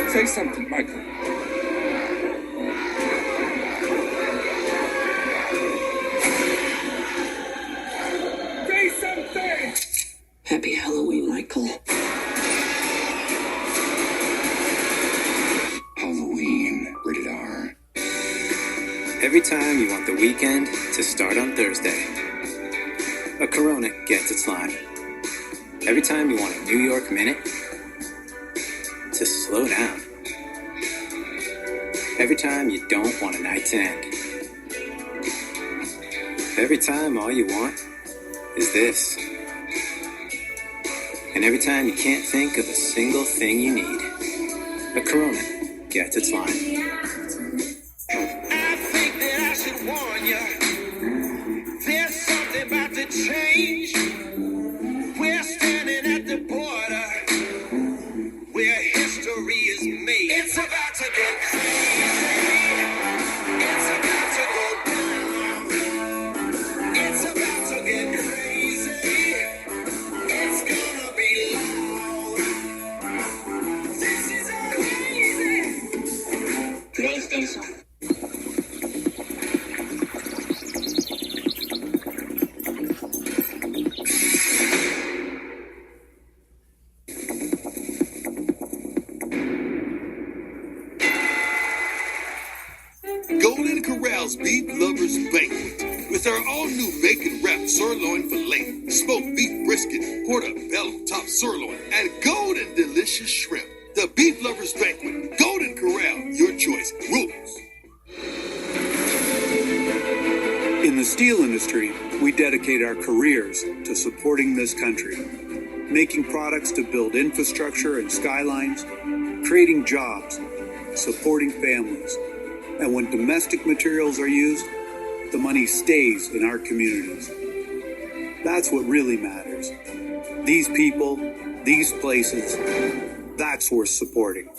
Say something, Michael. Say something! Happy Halloween, Michael. Halloween, rated R. Every time you want the weekend to start on Thursday, a Corona gets its line. Every time you want a New York minute to slow down. Every time you don't want a night to end. Every time all you want is this. And every time you can't think of a single thing you need, a Corona gets its line. I think that I should warn you. There's something about to change. We're standing at the border where history is made. It's about to get crazy. It's about to go down. It's about to get crazy. It's gonna be loud. This is amazing. Today's day song. Golden Corral's Beef Lovers Banquet with our all-new bacon-wrapped sirloin filet, smoked beef brisket, portobello top sirloin, and golden delicious shrimp. The Beef Lovers Banquet, Golden Corral, your choice. Rules. In the steel industry, we dedicate our careers to supporting this country, making products to build infrastructure and skylines, creating jobs, supporting families. And when domestic materials are used, the money stays in our communities. That's what really matters. These people, these places, that's worth supporting.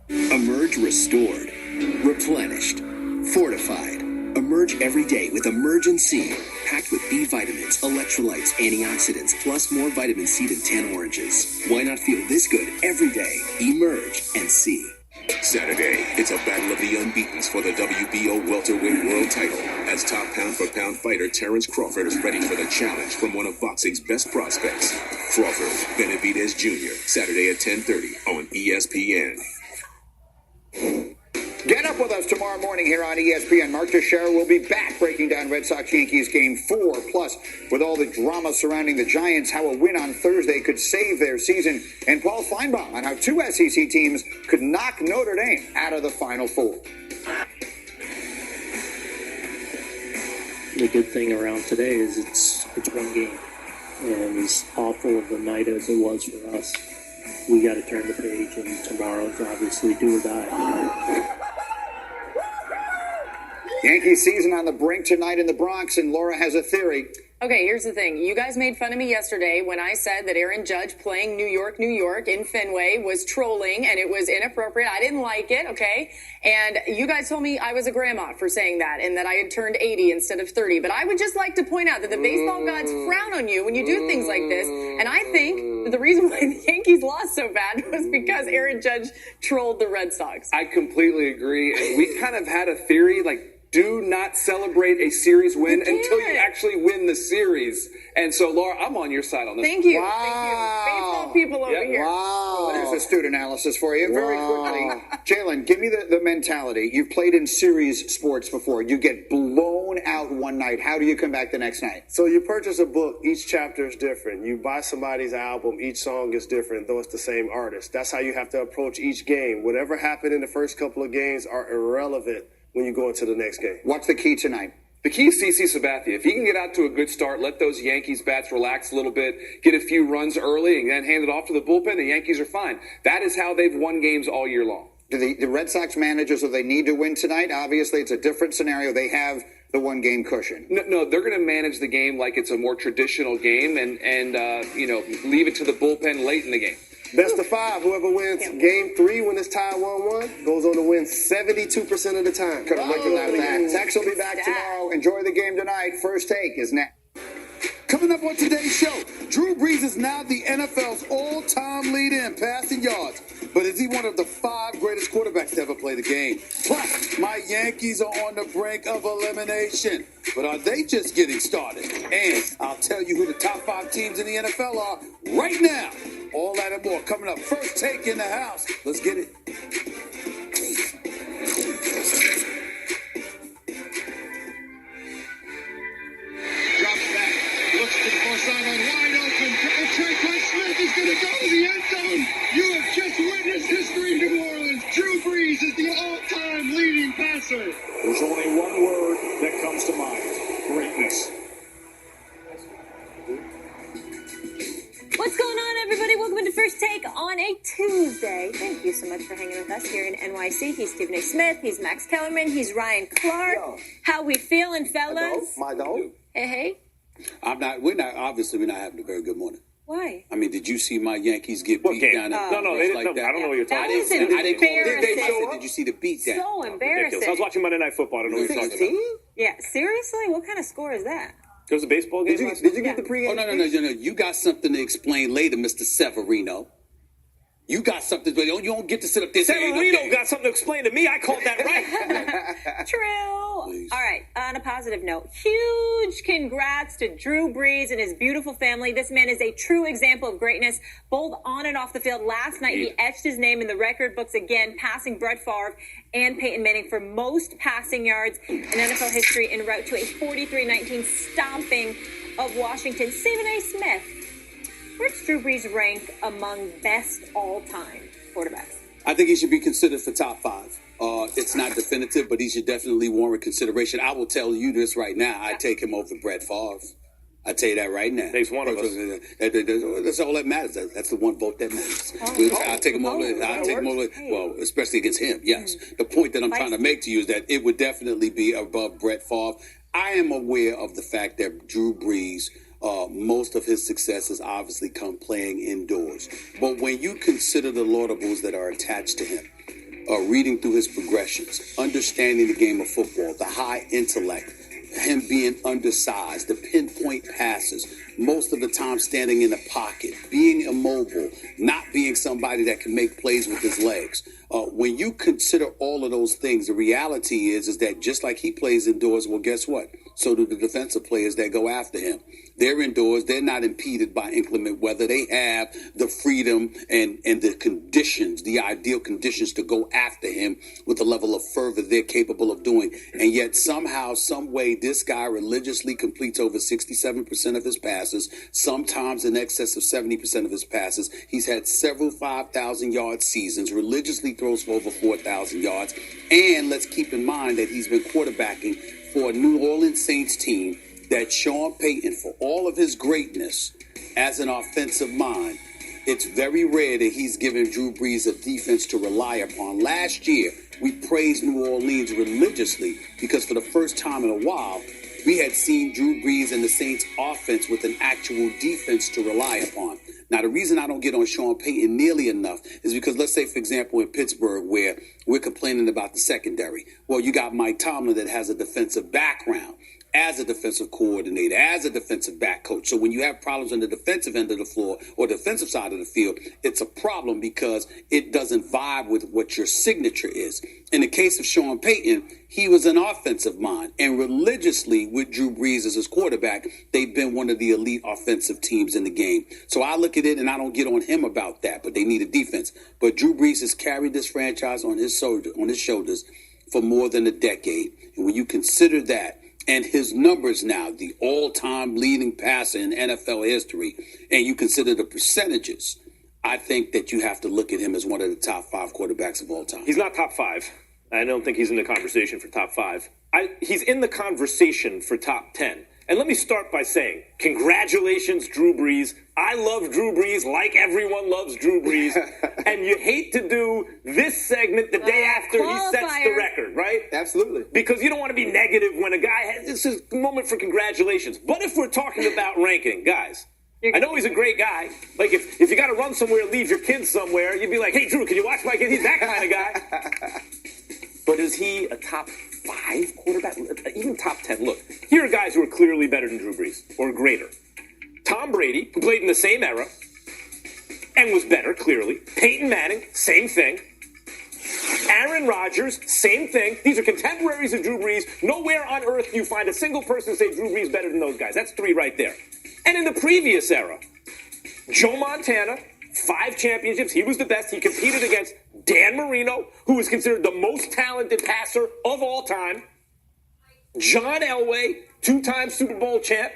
Emerge restored, replenished, fortified. Emerge every day with Emergen-C, packed with B vitamins, electrolytes, antioxidants, plus more vitamin C than 10 oranges. Why not feel this good every day? Emerge and C. Saturday, it's a battle of the unbeatens for the WBO welterweight world title. As top pound-for-pound fighter Terrence Crawford is ready for the challenge from one of boxing's best prospects, Crawford Benavidez Jr., Saturday at 10:30 on ESPN. Get up with us tomorrow morning here on ESPN. Mark Teixeira will be back breaking down Red Sox-Yankees Game 4. Plus, with all the drama surrounding the Giants, how a win on Thursday could save their season. And Paul Feinbaum on how two SEC teams could knock Notre Dame out of the Final Four. The good thing around today is it's one game. And as awful of a night as it was for us, we got to turn the page, and tomorrow's obviously do or die. Yankees season on the brink tonight in the Bronx, and Laura has a theory. Okay, here's the thing. You guys made fun of me yesterday when I said that Aaron Judge playing New York in Fenway was trolling and it was inappropriate. I didn't like it, okay? And you guys told me I was a grandma for saying that and that I had turned 80 instead of 30. But I would just like to point out that the baseball gods frown on you when you do things like this. And I think that the reason why the Yankees lost so bad was because Aaron Judge trolled the Red Sox. I completely agree. And we kind of had a theory, like, do not celebrate a series win until you actually win the series. And so, Laura, I'm on your side on this. Thank you. Wow. Thank you. Baseball people over here. Wow. There's astute analysis for you. Very quickly. Jalen, give me the mentality. You've played in series sports before. You get blown out one night. How do you come back the next night? So you purchase a book. Each chapter is different. You buy somebody's album. Each song is different, though it's the same artist. That's how you have to approach each game. Whatever happened in the first couple of games are irrelevant when you go into the next game. What's the key tonight? The key is CC Sabathia. If he can get out to a good start, let those Yankees bats relax a little bit, get a few runs early, and then hand it off to the bullpen, the Yankees are fine. That is how they've won games all year long. Do the Red Sox managers, do they need to win tonight? Obviously, it's a different scenario. They have the one-game cushion. No, they're going to manage the game like it's a more traditional game and leave it to the bullpen late in the game. Best of five. Whoever wins Game 3 when it's tied 1-1 goes on to win 72% of the time. Could have looked at that. Tex will be back tomorrow. Enjoy the game tonight. First Take is next. Coming Coming up on today's show, Drew Brees is now the NFL's all-time leader in passing yards. But is he one of the 5 greatest quarterbacks to ever play the game? Plus, my Yankees are on the brink of elimination. But are they just getting started? And I'll tell you who the top 5 teams in the NFL are right now. All that and more coming up. First Take in the house. Let's get it. Drops back, looks to the far sideline, wide open. Trey Smith is going to go to the end zone. You have just witnessed history in New Orleans. Drew Brees is the all-time leading passer. There's only one word that comes to mind: greatness. What's going on, everybody? Welcome into First Take on a Tuesday. Thank you so much for hanging with us here in NYC. He's Stephen A. Smith. He's Max Kellerman. He's Ryan Clark. Yo. How we feeling, fellas? My dog. Hey. We're not having a very good morning. Why? I mean, did you see my Yankees get beat down? No, they didn't. Like that? I don't know what you're That talking was about. I didn't call it. embarrassing. Did you see the beat down? So embarrassing. I was watching Monday Night Football. I don't know what you're talking about. Yeah, seriously? What kind of score is that? There was a baseball game. Did you get the pregame? Oh, no. You got something to explain later, Mr. Severino. You got something, but you don't get to sit up there. Severino got something to explain to me. I called that right. True. Please. All right, on a positive note, huge congrats to Drew Brees and his beautiful family. This man is a true example of greatness, both on and off the field. Last night, he etched his name in the record books again, passing Brett Favre and Peyton Manning for most passing yards in NFL history en route to a 43-19 stomping of Washington. Stephen A. Smith, where's Drew Brees rank among best all-time quarterbacks? I think he should be considered for top 5. It's not definitive, but he should definitely warrant consideration. I will tell you this right now. I take him over Brett Favre. I tell you that right now. He's one of us. That's all that matters. That's the one vote that matters. I'll take him over. Well, especially against him. Yes. The point that I'm trying to make to you is that it would definitely be above Brett Favre. I am aware of the fact that Drew Brees, most of his success has obviously come playing indoors. But when you consider the laudables that are attached to him, reading through his progressions, understanding the game of football, the high intellect, him being undersized, the pinpoint passes, most of the time standing in the pocket, being immobile, not being somebody that can make plays with his legs. When you consider all of those things, the reality is that just like he plays indoors, well, guess what? So do the defensive players that go after him. They're indoors. They're not impeded by inclement weather. They have the freedom and the conditions, the ideal conditions to go after him with the level of fervor they're capable of doing. And yet somehow, some way, this guy religiously completes over 67% of his passes, sometimes in excess of 70% of his passes. He's had several 5,000-yard seasons, religiously throws for over 4,000 yards. And let's keep in mind that he's been quarterbacking for a New Orleans Saints team that Sean Payton, for all of his greatness as an offensive mind, it's very rare that he's given Drew Brees a defense to rely upon. Last year, we praised New Orleans religiously because for the first time in a while, we had seen Drew Brees and the Saints offense with an actual defense to rely upon. Now, the reason I don't get on Sean Payton nearly enough is because, let's say, for example, in Pittsburgh, where we're complaining about the secondary. Well, you got Mike Tomlin that has a defensive background as a defensive coordinator, as a defensive back coach. So when you have problems on the defensive end of the floor or defensive side of the field, it's a problem because it doesn't vibe with what your signature is. In the case of Sean Payton, he was an offensive mind, and religiously with Drew Brees as his quarterback, they've been one of the elite offensive teams in the game. So I look at it, and I don't get on him about that, but they need a defense. But Drew Brees has carried this franchise on his shoulders for more than a decade. And when you consider that, and his numbers now, the all-time leading passer in NFL history, and you consider the percentages, I think that you have to look at him as one of the top 5 quarterbacks of all time. He's not top 5. I don't think he's in the conversation for top 5. He's in the conversation for top 10. And let me start by saying, congratulations, Drew Brees. I love Drew Brees like everyone loves Drew Brees. And you hate to do this segment the day after he sets the record, right? Absolutely. Because you don't want to be negative when a guy has this is a moment for congratulations. But if we're talking about ranking, guys, I know he's a great guy. Like, if you got to run somewhere, leave your kids somewhere, you'd be like, hey, Drew, can you watch my kid? He's that kind of guy. But is he a top 5 quarterback? Even top 10? Look, here are guys who are clearly better than Drew Brees, or greater. Tom Brady, who played in the same era and was better, clearly. Peyton Manning, same thing. Aaron Rodgers, same thing. These are contemporaries of Drew Brees. Nowhere on earth do you find a single person say Drew Brees better than those guys. That's 3 right there. And in the previous era, Joe Montana, 5 championships. He was the best. He competed against Dan Marino, who was considered the most talented passer of all time. John Elway, 2-time Super Bowl champ.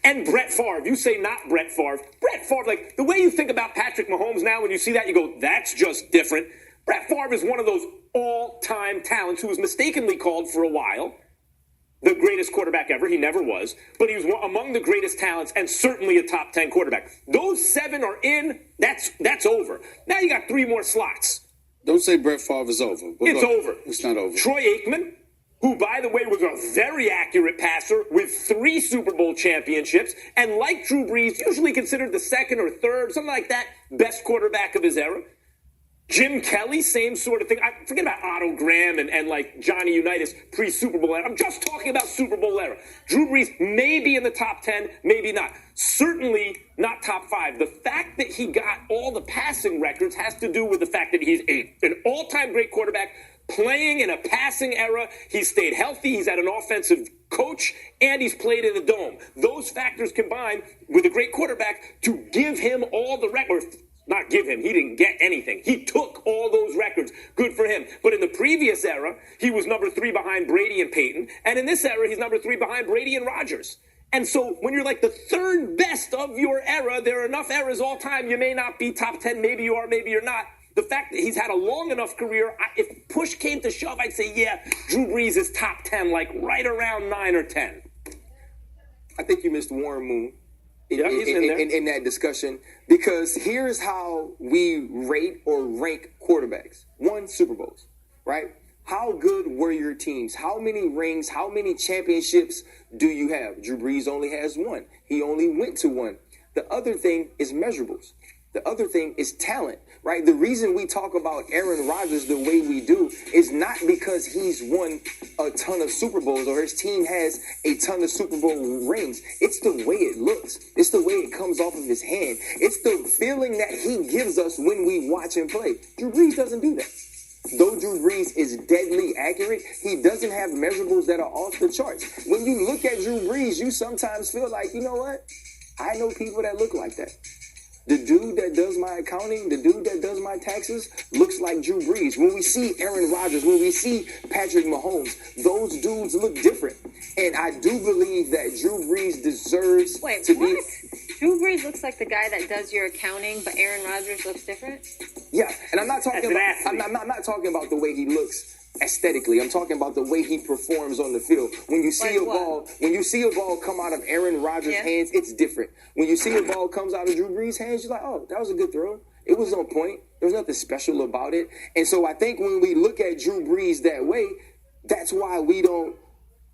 And Brett Favre. You say not Brett Favre. Brett Favre, the way you think about Patrick Mahomes now, when you see that, you go, that's just different. Brett Favre is one of those all-time talents who was mistakenly called for a while the greatest quarterback ever. He never was. But he was among the greatest talents and certainly a top 10 quarterback. Those 7 are in. That's over. Now you got 3 more slots. Don't say Brett Favre is over. It's over. It's not over. Troy Aikman, who, by the way, was a very accurate passer with 3 Super Bowl championships, and like Drew Brees, usually considered the 2nd or 3rd, something like that, best quarterback of his era. Jim Kelly, same sort of thing. I forget about Otto Graham and Johnny Unitas pre-Super Bowl era. I'm just talking about Super Bowl era. Drew Brees may be in the top 10, maybe not. Certainly not top 5. The fact that he got all the passing records has to do with the fact that he's an all-time great quarterback playing in a passing era. He's stayed healthy. He's had an offensive coach, and he's played in the dome. Those factors combined with a great quarterback to give him all the records. Not give him. He didn't get anything. He took all those records. Good for him. But in the previous era, he was number 3 behind Brady and Peyton. And in this era, he's number 3 behind Brady and Rodgers. And so when you're the 3rd best of your era, there are enough eras all time. You may not be top 10. Maybe you are. Maybe you're not. The fact that he's had a long enough career, if push came to shove, I'd say, yeah, Drew Brees is top 10, right around 9 or 10. I think you missed Warren Moon. Yeah, he's in there. In that discussion, because here's how we rate or rank quarterbacks. 1, Super Bowls, right? How good were your teams? How many rings, how many championships do you have? Drew Brees only has 1. He only went to 1. The other thing is measurables. The other thing is talent, right? The reason we talk about Aaron Rodgers the way we do is not because he's won a ton of Super Bowls or his team has a ton of Super Bowl rings. It's the way it looks. It's the way it comes off of his hand. It's the feeling that he gives us when we watch him play. Drew Brees doesn't do that. Though Drew Brees is deadly accurate, he doesn't have measurables that are off the charts. When you look at Drew Brees, you sometimes feel like, you know what? I know people that look like that. The dude that does my accounting, the dude that does my taxes looks like Drew Brees. When we see Aaron Rodgers, when we see Patrick Mahomes, those dudes look different. And I do believe that Drew Brees deserves to be... Drew Brees looks like the guy that does your accounting, but Aaron Rodgers looks different? Yeah, and I'm not talking about... I'm not talking about the way he looks aesthetically. I'm talking about the way he performs on the field. When you see a ball come out of Aaron Rodgers' hands, it's different. When you see a ball comes out of Drew Brees' hands, you're like, oh, that was a good throw. It was on point. There was nothing special about it. And so I think when we look at Drew Brees that way, that's why we don't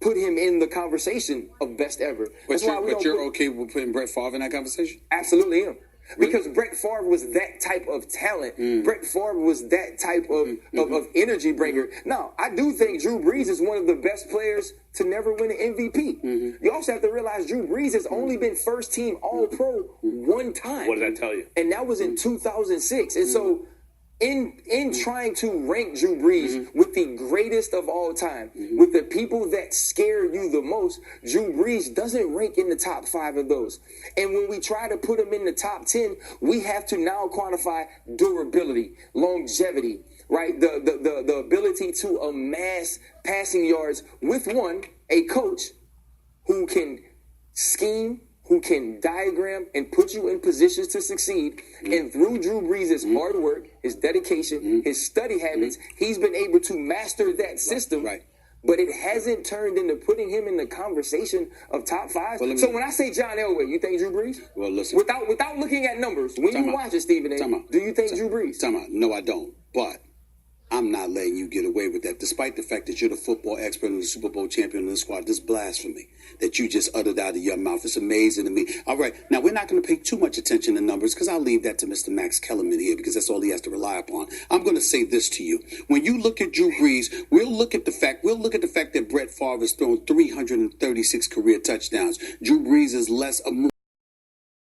put him in the conversation of best ever. But you're okay with putting Brett Favre in that conversation? Absolutely am. Because Brett Favre was that type of talent. Brett Favre was that type of energy bringer. Now, I do think Drew Brees is one of the best players to never win an MVP. You also have to realize Drew Brees has only been first team All-Pro 1 time. What does that tell you? And that was in 2006. And so in trying to rank Drew Brees with the greatest of all time, with the people that scare you the most, Drew Brees doesn't rank in the top 5 of those. And when we try to put him in the top 10, we have to now quantify durability, longevity, right? The ability to amass passing yards with a coach who can scheme, who can diagram and put you in positions to succeed. And through Drew Brees' hard work, his dedication, his study habits, he's been able to master that system. Right. But it hasn't turned into putting him in the conversation of top 5. So when I say John Elway, you think Drew Brees? Well, listen. Without looking at numbers, when you watch it, Stephen A., do you think Drew Brees? No, I don't. But I'm not letting you get away with that, despite the fact that you're the football expert and the Super Bowl champion in the squad. This blasphemy that you just uttered out of your mouth. It's amazing to me. All right, now we're not going to pay too much attention to numbers because I'll leave that to Mr. Max Kellerman here because that's all he has to rely upon. I'm going to say this to you: when you look at Drew Brees, we'll look at the fact that Brett Favre has thrown 336 career touchdowns. Drew Brees is less a